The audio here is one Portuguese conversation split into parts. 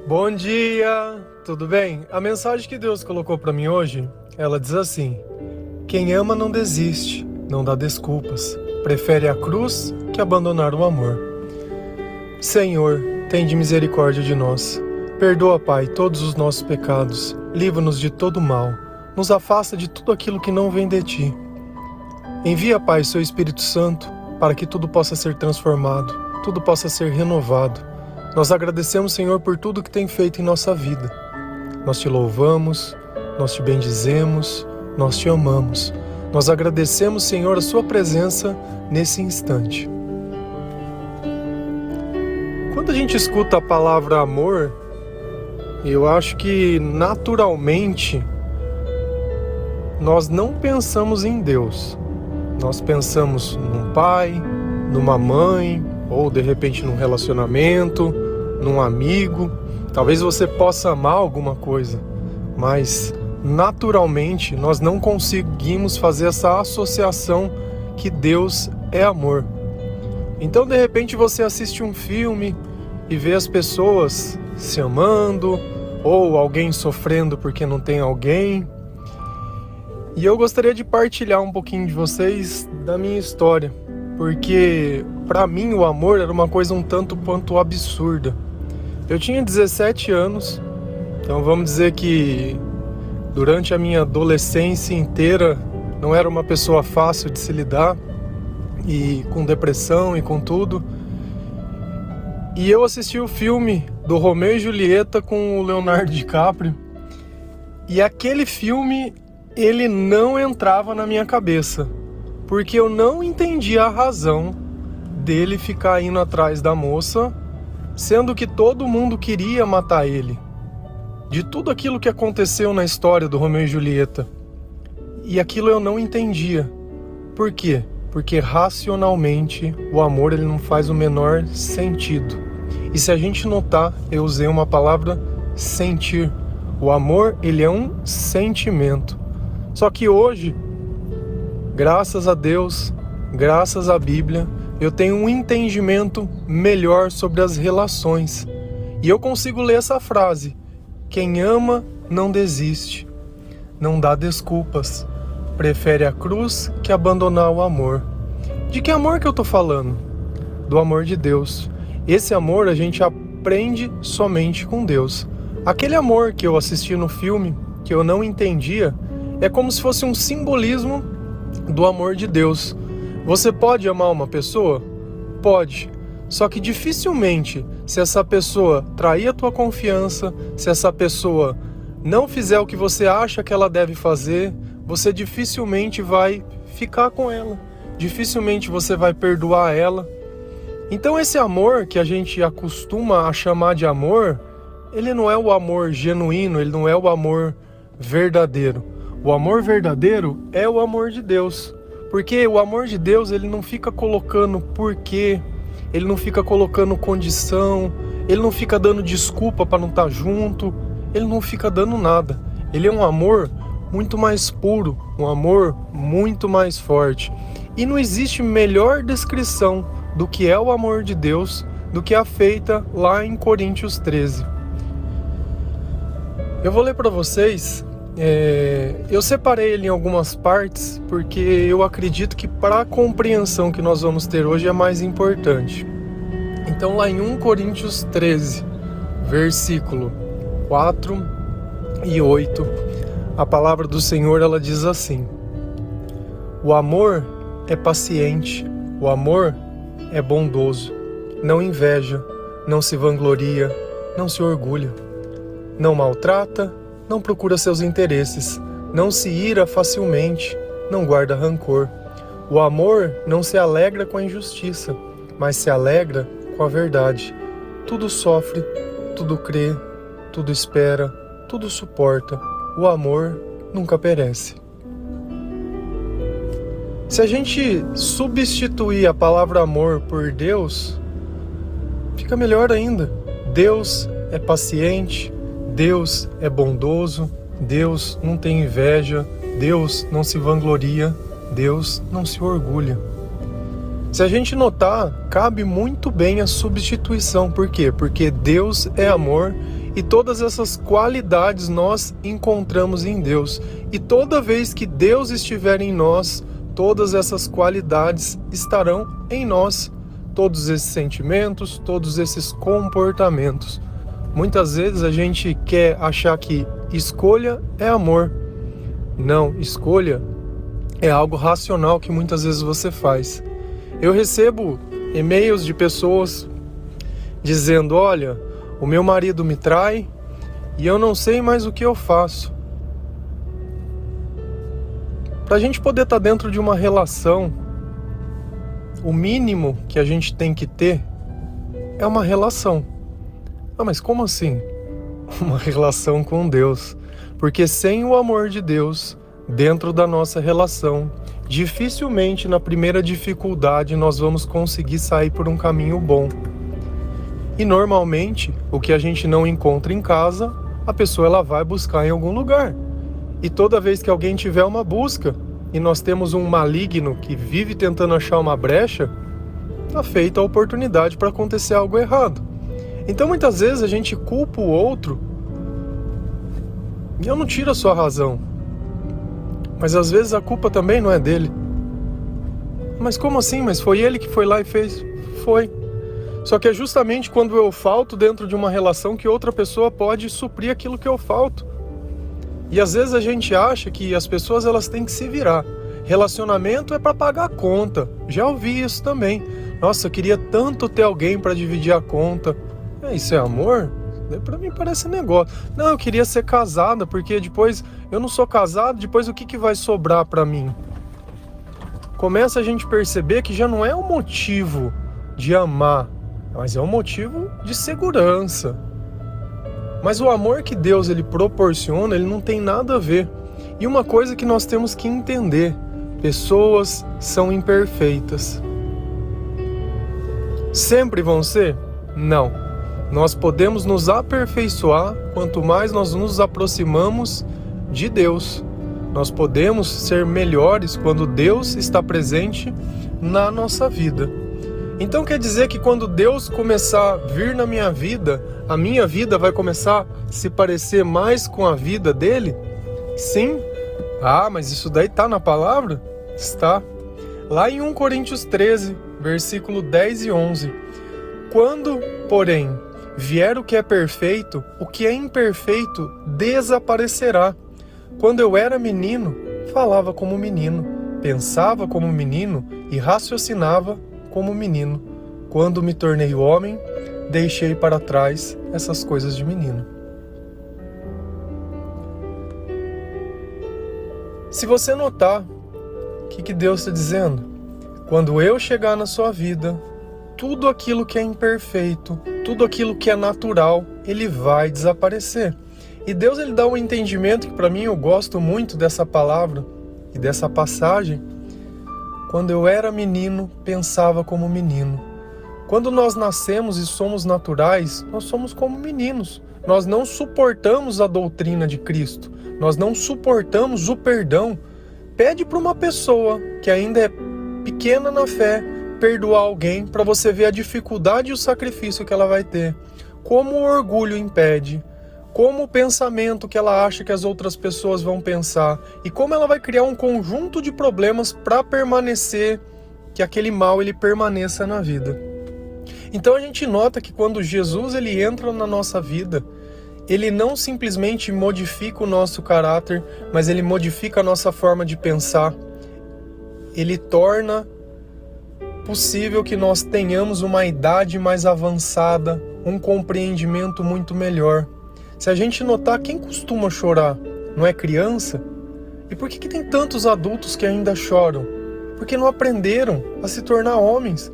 Bom dia, tudo bem? A mensagem que Deus colocou para mim hoje, ela diz assim: quem ama não desiste, não dá desculpas, prefere a cruz que abandonar o amor. Senhor, tende misericórdia de nós. Perdoa, Pai, todos os nossos pecados, livra-nos de todo mal, nos afasta de tudo aquilo que não vem de Ti. Envia, Pai, Seu Espírito Santo, para que tudo possa ser transformado, tudo possa ser renovado. Nós agradecemos, Senhor, por tudo que tem feito em nossa vida. Nós Te louvamos, nós Te bendizemos, nós Te amamos. Nós agradecemos, Senhor, a Sua presença nesse instante. Quando a gente escuta a palavra amor, eu acho que naturalmente nós não pensamos em Deus. Nós pensamos num pai, numa mãe, ou de repente num relacionamento, num amigo. Talvez você possa amar alguma coisa, mas naturalmente nós não conseguimos fazer essa associação que Deus é amor. Então de repente você assiste um filme e vê as pessoas se amando, ou alguém sofrendo porque não tem alguém. E eu gostaria de partilhar um pouquinho de vocês da minha história, porque para mim o amor era uma coisa um tanto quanto absurda. Eu tinha 17 anos, então vamos dizer que durante a minha adolescência inteira não era uma pessoa fácil de se lidar, e com depressão e com tudo. E eu assisti o filme do Romeu e Julieta com o Leonardo DiCaprio, e aquele filme ele não entrava na minha cabeça, porque eu não entendia a razão dele ficar indo atrás da moça, sendo que todo mundo queria matar ele. De tudo aquilo que aconteceu na história do Romeu e Julieta. E aquilo eu não entendia. Por quê? Porque racionalmente o amor ele não faz o menor sentido. E se a gente notar, eu usei uma palavra sentir. O amor ele é um sentimento. Só que hoje, graças a Deus, graças à Bíblia, eu tenho um entendimento melhor sobre as relações. E eu consigo ler essa frase: quem ama não desiste, não dá desculpas, prefere a cruz que abandonar o amor. De que amor que eu tô falando? Do amor de Deus. Esse amor a gente aprende somente com Deus. Aquele amor que eu assisti no filme, que eu não entendia, é como se fosse um simbolismo do amor de Deus. Você pode amar uma pessoa? Pode. Só que dificilmente, se essa pessoa trair a tua confiança, se essa pessoa não fizer o que você acha que ela deve fazer, você dificilmente vai ficar com ela. Dificilmente você vai perdoar ela. Então esse amor que a gente acostuma a chamar de amor, ele não é o amor genuíno, ele não é o amor verdadeiro. O amor verdadeiro é o amor de Deus. Porque o amor de Deus, ele não fica colocando porquê, ele não fica colocando condição, ele não fica dando desculpa para não estar junto, ele não fica dando nada. Ele é um amor muito mais puro, um amor muito mais forte. E não existe melhor descrição do que é o amor de Deus do que a feita lá em Coríntios 13. Eu vou ler para vocês. Eu separei ele em algumas partes porque eu acredito que para a compreensão que nós vamos ter hoje é mais importante. Então lá em 1 Coríntios 13, versículo 4 e 8, a palavra do Senhor ela diz assim: o amor é paciente, o amor é bondoso, não inveja, não se vangloria, não se orgulha, não maltrata, não procura seus interesses, não se ira facilmente, não guarda rancor. O amor não se alegra com a injustiça, mas se alegra com a verdade. Tudo sofre, tudo crê, tudo espera, tudo suporta. O amor nunca perece. Se a gente substituir a palavra amor por Deus, fica melhor ainda. Deus é paciente, Deus é bondoso, Deus não tem inveja, Deus não se vangloria, Deus não se orgulha. Se a gente notar, cabe muito bem a substituição. Por quê? Porque Deus é amor E todas essas qualidades nós encontramos em Deus. E toda vez que Deus estiver em nós, todas essas qualidades estarão em nós. Todos esses sentimentos, todos esses comportamentos. Muitas vezes a gente quer achar que escolha é amor. Não, escolha é algo racional que muitas vezes você faz. Eu recebo e-mails de pessoas dizendo: olha, o meu marido me trai e eu não sei mais o que eu faço. Para a gente poder estar dentro de uma relação, o mínimo que a gente tem que ter é uma relação. Ah, mas como assim? Uma relação com Deus. Porque sem o amor de Deus dentro da nossa relação, dificilmente na primeira dificuldade nós vamos conseguir sair por um caminho bom. E normalmente, o que a gente não encontra em casa, a pessoa ela vai buscar em algum lugar. E toda vez que alguém tiver uma busca, e nós temos um maligno que vive tentando achar uma brecha, está feita a oportunidade para acontecer algo errado. Então muitas vezes a gente culpa o outro, e eu não tiro a sua razão, mas às vezes a culpa também não é dele. Mas como assim? Mas foi ele que foi lá e fez? Foi. Só que é justamente quando eu falto dentro de uma relação que outra pessoa pode suprir aquilo que eu falto. E às vezes a gente acha que as pessoas elas têm que se virar. Relacionamento é para pagar a conta. Já ouvi isso também. Nossa, eu queria tanto ter alguém para dividir a conta. Isso é amor? Para mim parece negócio. Não, eu queria ser casada, porque depois eu não sou casado, depois o que vai sobrar para mim? Começa a gente perceber que já não é um motivo de amar, mas é um motivo de segurança. Mas o amor que Deus ele proporciona, ele não tem nada a ver. E uma coisa que nós temos que entender: pessoas são imperfeitas. Sempre vão ser? Não. Nós podemos nos aperfeiçoar quanto mais nós nos aproximamos de Deus. Nós podemos ser melhores quando Deus está presente na nossa vida. Então quer dizer que quando Deus começar a vir na minha vida, a minha vida vai começar a se parecer mais com a vida dele? Sim. Ah, mas isso daí está na palavra? Está. Lá em 1 Coríntios 13, versículo 10 e 11. Quando, porém, vier o que é perfeito, o que é imperfeito desaparecerá. Quando eu era menino, falava como menino, pensava como menino e raciocinava como menino. Quando me tornei homem, deixei para trás essas coisas de menino. Se você notar, o que Deus está dizendo? Quando eu chegar na sua vida, tudo aquilo que é imperfeito, tudo aquilo que é natural, ele vai desaparecer. E Deus ele dá um entendimento que para mim eu gosto muito dessa palavra e dessa passagem. Quando eu era menino, pensava como menino. Quando nós nascemos e somos naturais, nós somos como meninos. Nós não suportamos a doutrina de Cristo. Nós não suportamos o perdão. Pede para uma pessoa que ainda é pequena na fé perdoar alguém para você ver a dificuldade e o sacrifício que ela vai ter. Como o orgulho impede. Como o pensamento que ela acha que as outras pessoas vão pensar. E como ela vai criar um conjunto de problemas para permanecer, que aquele mal ele permaneça na vida. Então a gente nota que quando Jesus ele entra na nossa vida, ele não simplesmente modifica o nosso caráter, mas ele modifica a nossa forma de pensar. Ele torna possível que nós tenhamos uma idade mais avançada, um compreendimento muito melhor. Se a gente notar, quem costuma chorar não é criança? E por que tem tantos adultos que ainda choram? Porque não aprenderam a se tornar homens.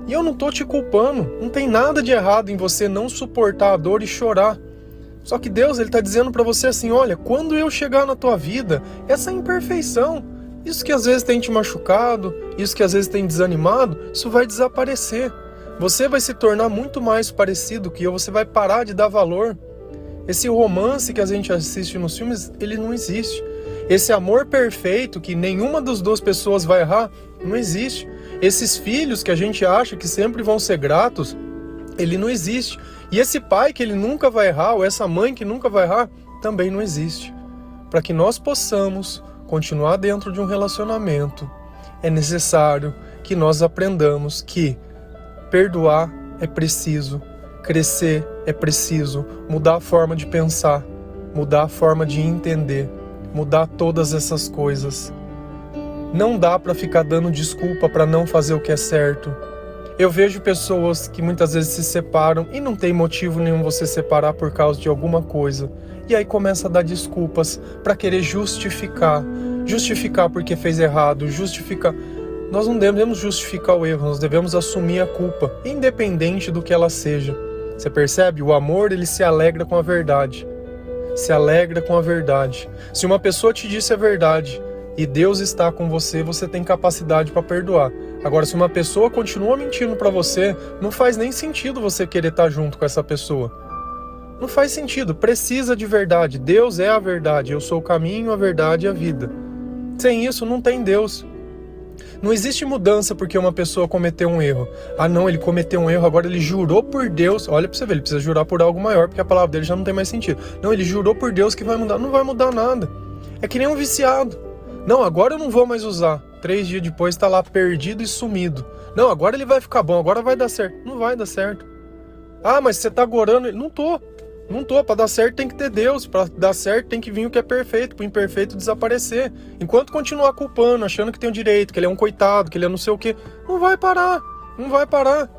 E eu não estou te culpando, não tem nada de errado em você não suportar a dor e chorar. Só que Deus está dizendo para você assim, olha, quando eu chegar na tua vida, essa imperfeição, isso que às vezes tem te machucado, isso que às vezes tem desanimado, isso vai desaparecer. Você vai se tornar muito mais parecido que eu, você vai parar de dar valor. Esse romance que a gente assiste nos filmes, ele não existe. Esse amor perfeito que nenhuma das duas pessoas vai errar, não existe. Esses filhos que a gente acha que sempre vão ser gratos, Ele não existe. E esse pai que ele nunca vai errar, ou essa mãe que nunca vai errar, também não existe. Para que nós possamos continuar dentro de um relacionamento, é necessário que nós aprendamos que perdoar é preciso, crescer é preciso, mudar a forma de pensar, mudar a forma de entender, mudar todas essas coisas. Não dá para ficar dando desculpa para não fazer o que é certo. Eu vejo pessoas que muitas vezes se separam e não tem motivo nenhum você separar por causa de alguma coisa. E aí começa a dar desculpas para querer justificar porque fez errado, justificar. Nós não devemos justificar o erro, nós devemos assumir a culpa, independente do que ela seja. Você percebe? O amor, ele se alegra com a verdade. Se alegra com a verdade. Se uma pessoa te disse a verdade e Deus está com você, você tem capacidade para perdoar. Agora, se uma pessoa continua mentindo para você, não faz nem sentido você querer estar junto com essa pessoa. Não faz sentido, precisa de verdade. Deus é a verdade, eu sou o caminho, a verdade e a vida. Sem isso, não tem Deus. Não existe mudança porque uma pessoa cometeu um erro. Ah não, ele cometeu um erro, agora ele jurou por Deus. Olha pra você ver, ele precisa jurar por algo maior, porque a palavra dele já não tem mais sentido. Não, ele jurou por Deus que vai mudar. Não vai mudar nada. É que nem um viciado. Não, agora eu não vou mais usar. 3 dias depois está lá perdido e sumido. Não, agora ele vai ficar bom, agora vai dar certo. Não vai dar certo. Ah, mas você tá agorando. Não tô. Para dar certo tem que ter Deus. Para dar certo tem que vir o que é perfeito, para o imperfeito desaparecer. Enquanto continuar culpando, achando que tem o direito, que ele é um coitado, que ele é não sei o quê, não vai parar. Não vai parar.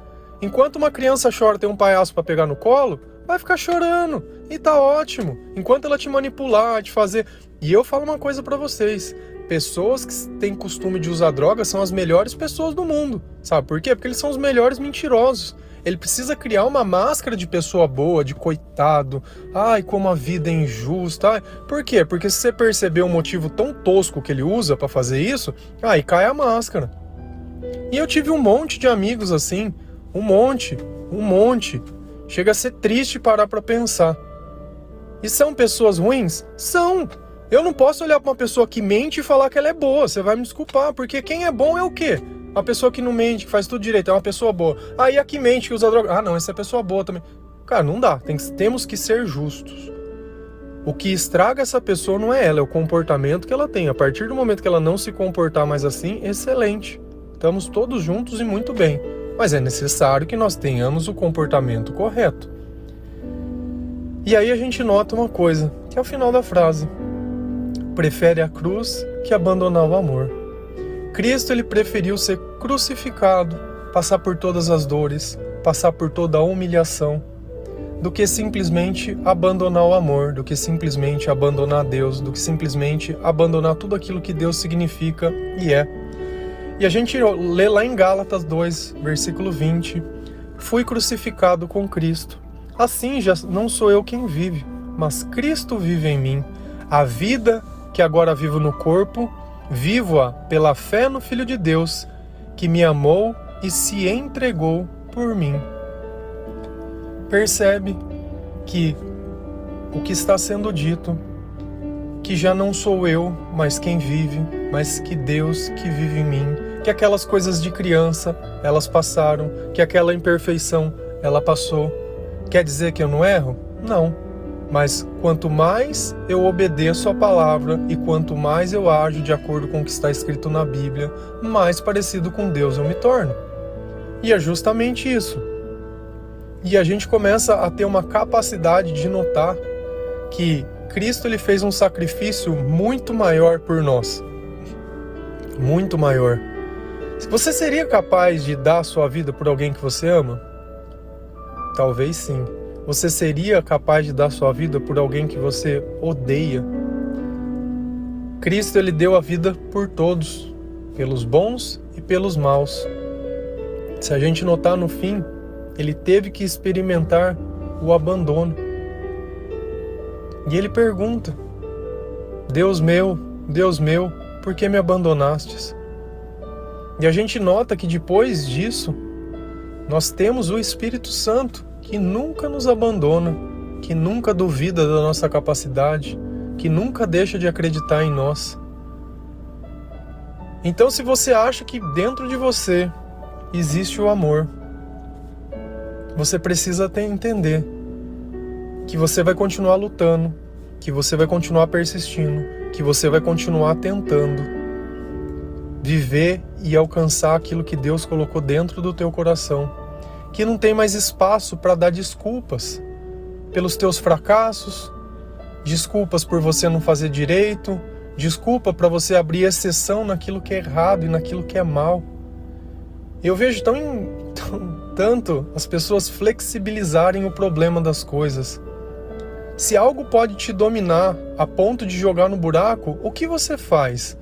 Enquanto uma criança chora, tem um palhaço para pegar no colo, vai ficar chorando. E tá ótimo. Enquanto ela te manipular, te fazer... E eu falo uma coisa para vocês. Pessoas que têm costume de usar drogas são as melhores pessoas do mundo. Sabe por quê? Porque eles são os melhores mentirosos. Ele precisa criar uma máscara de pessoa boa, de coitado. Ai, como a vida é injusta. Ai. Por quê? Porque se você perceber um motivo tão tosco que ele usa para fazer isso, aí cai a máscara. E eu tive um monte de amigos assim. Um monte. Chega a ser triste parar para pensar. E são pessoas ruins? São! Eu não posso olhar para uma pessoa que mente e falar que ela é boa. Você vai me desculpar, porque quem é bom é o quê? A pessoa que não mente, que faz tudo direito, é uma pessoa boa. Aí a que mente, que usa droga. Ah, não, essa é pessoa boa também. Cara, não dá. Temos que ser justos. O que estraga essa pessoa não é ela, é o comportamento que ela tem. A partir do momento que ela não se comportar mais assim, excelente. Estamos todos juntos e muito bem. Mas é necessário que nós tenhamos o comportamento correto. E aí a gente nota uma coisa, que é o final da frase. Prefere a cruz que abandonar o amor. Cristo, ele preferiu ser crucificado, passar por todas as dores, passar por toda a humilhação, do que simplesmente abandonar o amor, do que simplesmente abandonar Deus, do que simplesmente abandonar tudo aquilo que Deus significa e é. E a gente lê lá em Gálatas 2, versículo 20, fui crucificado com Cristo. Assim já não sou eu quem vive, mas Cristo vive em mim. A vida que agora vivo no corpo, vivo-a pela fé no Filho de Deus, que me amou e se entregou por mim. Percebe que o que está sendo dito, que já não sou eu, mas quem vive, mas que Deus que vive em mim, que aquelas coisas de criança, elas passaram, que aquela imperfeição, ela passou. Quer dizer que eu não erro? Não. Mas quanto mais eu obedeço a palavra e quanto mais eu ajo de acordo com o que está escrito na Bíblia, mais parecido com Deus eu me torno. E é justamente isso. E a gente começa a ter uma capacidade de notar que Cristo, ele fez um sacrifício muito maior por nós. Muito maior. Você seria capaz de dar a sua vida por alguém que você ama? Talvez sim. Você seria capaz de dar sua vida por alguém que você odeia? Cristo, ele deu a vida por todos, pelos bons e pelos maus. Se a gente notar no fim, ele teve que experimentar o abandono. E ele pergunta: Deus meu, por que me abandonastes? E a gente nota que depois disso, nós temos o Espírito Santo, que nunca nos abandona, que nunca duvida da nossa capacidade, que nunca deixa de acreditar em nós. Então, se você acha que dentro de você existe o amor, você precisa entender que você vai continuar lutando, que você vai continuar persistindo, que você vai continuar tentando viver e alcançar aquilo que Deus colocou dentro do teu coração, que não tem mais espaço para dar desculpas pelos teus fracassos, desculpas por você não fazer direito, desculpa para você abrir exceção naquilo que é errado e naquilo que é mal. Eu vejo tanto as pessoas flexibilizarem o problema das coisas. Se algo pode te dominar a ponto de jogar no buraco, o que você faz?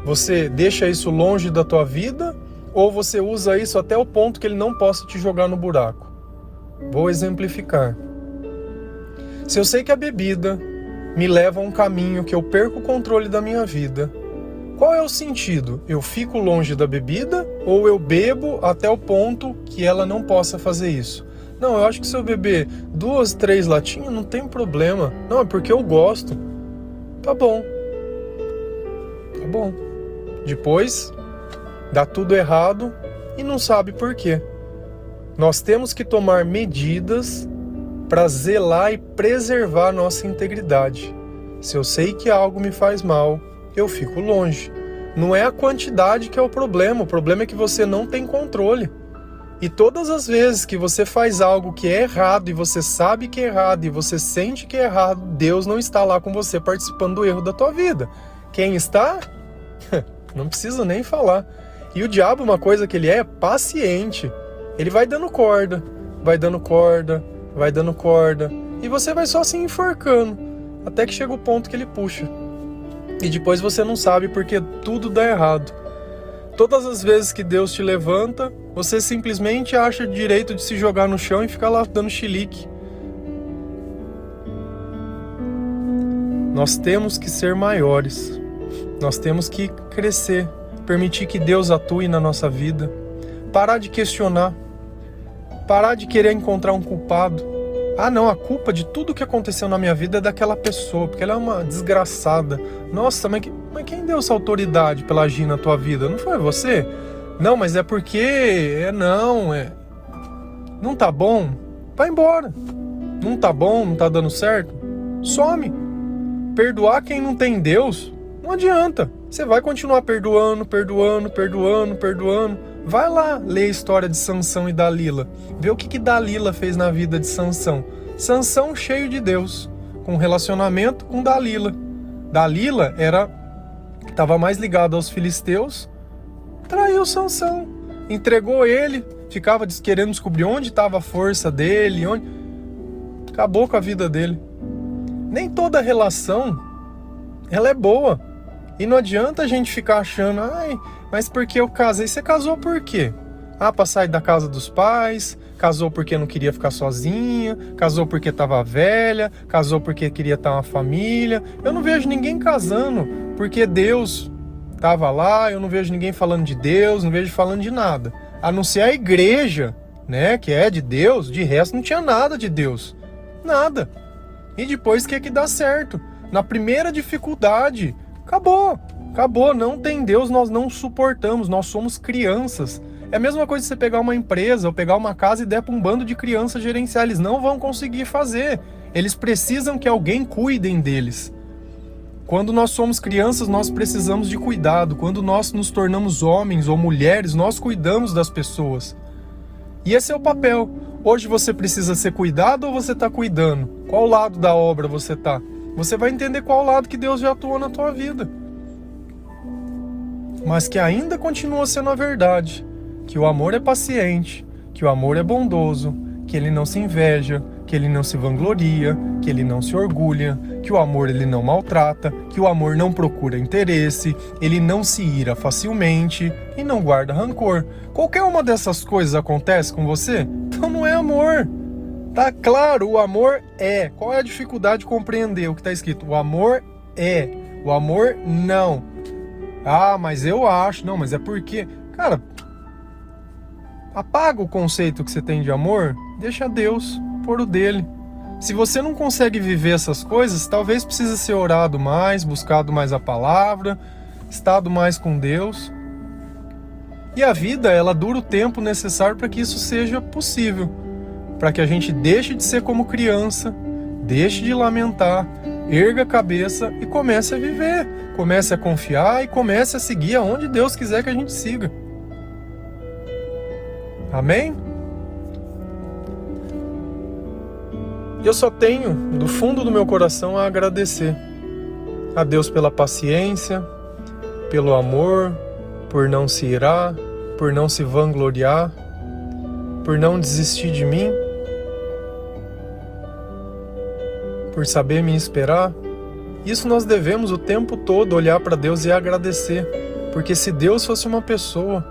Você deixa isso longe da tua vida ou você usa isso até o ponto que ele não possa te jogar no buraco? Vou exemplificar. Se eu sei que a bebida me leva a um caminho que eu perco o controle da minha vida, qual é o sentido? Eu fico longe da bebida ou eu bebo até o ponto que ela não possa fazer isso? Não, eu acho que se eu beber 2, 3 latinhas não tem problema. Não, é porque eu gosto. Tá bom. Tá bom. Depois, dá tudo errado e não sabe por quê. Nós temos que tomar medidas para zelar e preservar nossa integridade. Se eu sei que algo me faz mal, eu fico longe. Não é a quantidade que é o problema é que você não tem controle. E todas as vezes que você faz algo que é errado e você sabe que é errado e você sente que é errado, Deus não está lá com você participando do erro da tua vida. Quem está? Não preciso nem falar. E o diabo, uma coisa que ele é paciente. Ele vai dando corda, vai dando corda, vai dando corda. E você vai só se enforcando, até que chega o ponto que ele puxa. E depois você não sabe porque tudo dá errado. Todas as vezes que Deus te levanta, você simplesmente acha direito de se jogar no chão e ficar lá dando chilique. Nós temos que ser maiores. Nós temos que crescer, permitir que Deus atue na nossa vida, parar de questionar, parar de querer encontrar um culpado. Ah não, a culpa de tudo que aconteceu na minha vida é daquela pessoa, porque ela é uma desgraçada. Nossa, mas quem deu essa autoridade pra ela agir na tua vida? Não foi você? Não, mas é porque... Não tá bom? Vai embora. Não tá bom, não tá dando certo? Some. Perdoar quem não tem Deus, não adianta. Você vai continuar perdoando. Vai lá ler a história de Sansão e Dalila. Vê o que Dalila fez na vida de Sansão. Sansão cheio de Deus, com relacionamento com Dalila. Dalila estava mais ligada aos filisteus, traiu Sansão, entregou ele, ficava querendo descobrir onde estava a força dele, acabou com a vida dele. Nem toda relação ela é boa. E não adianta a gente ficar achando, mas porque eu casei? Você casou por quê? Pra sair da casa dos pais, casou porque não queria ficar sozinha, casou porque estava velha, casou porque queria estar uma família. Eu não vejo ninguém casando porque Deus estava lá, eu não vejo ninguém falando de Deus, não vejo falando de nada. A não ser a igreja, né, que é de Deus, de resto não tinha nada de Deus. Nada. E depois que dá certo? Na primeira dificuldade, acabou, não tem Deus, nós não suportamos, nós somos crianças. É a mesma coisa de você pegar uma empresa ou pegar uma casa e der para um bando de crianças gerenciar, eles não vão conseguir fazer. Eles precisam que alguém cuide deles. Quando nós somos crianças, nós precisamos de cuidado. Quando nós nos tornamos homens ou mulheres, nós cuidamos das pessoas. E esse é o papel. Hoje você precisa ser cuidado ou você está cuidando? Qual lado da obra você está? Você vai entender qual lado que Deus já atuou na tua vida. Mas que ainda continua sendo a verdade. Que o amor é paciente, que o amor é bondoso, que ele não se inveja, que ele não se vangloria, que ele não se orgulha, que o amor ele não maltrata, que o amor não procura interesse, ele não se ira facilmente e não guarda rancor. Qualquer uma dessas coisas acontece com você? Então não é amor. Tá claro, o amor é. Qual é a dificuldade de compreender o que está escrito? O amor é. O amor não. Mas eu acho. Não, mas é porque... Cara, apaga o conceito que você tem de amor, deixa Deus pôr o dele. Se você não consegue viver essas coisas, talvez precise ser orado mais, buscado mais a palavra, estado mais com Deus. E a vida, ela dura o tempo necessário para que isso seja possível. para que a gente deixe de ser como criança, deixe de lamentar, erga a cabeça e comece a viver, comece a confiar e comece a seguir aonde Deus quiser que a gente siga. Amém? Eu só tenho, do fundo do meu coração, a agradecer a Deus pela paciência, pelo amor, por não se irar, por não se vangloriar, por não desistir de mim, por saber me esperar. Isso nós devemos o tempo todo olhar para Deus e agradecer, porque se Deus fosse uma pessoa,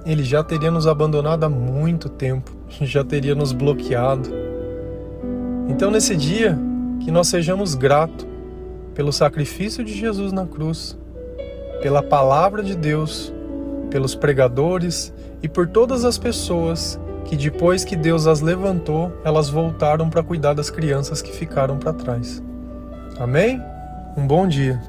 Ele já teria nos abandonado há muito tempo, já teria nos bloqueado. Então nesse dia, que nós sejamos gratos pelo sacrifício de Jesus na cruz, pela palavra de Deus, pelos pregadores e por todas as pessoas que depois que Deus as levantou, elas voltaram para cuidar das crianças que ficaram para trás. Amém? Um bom dia.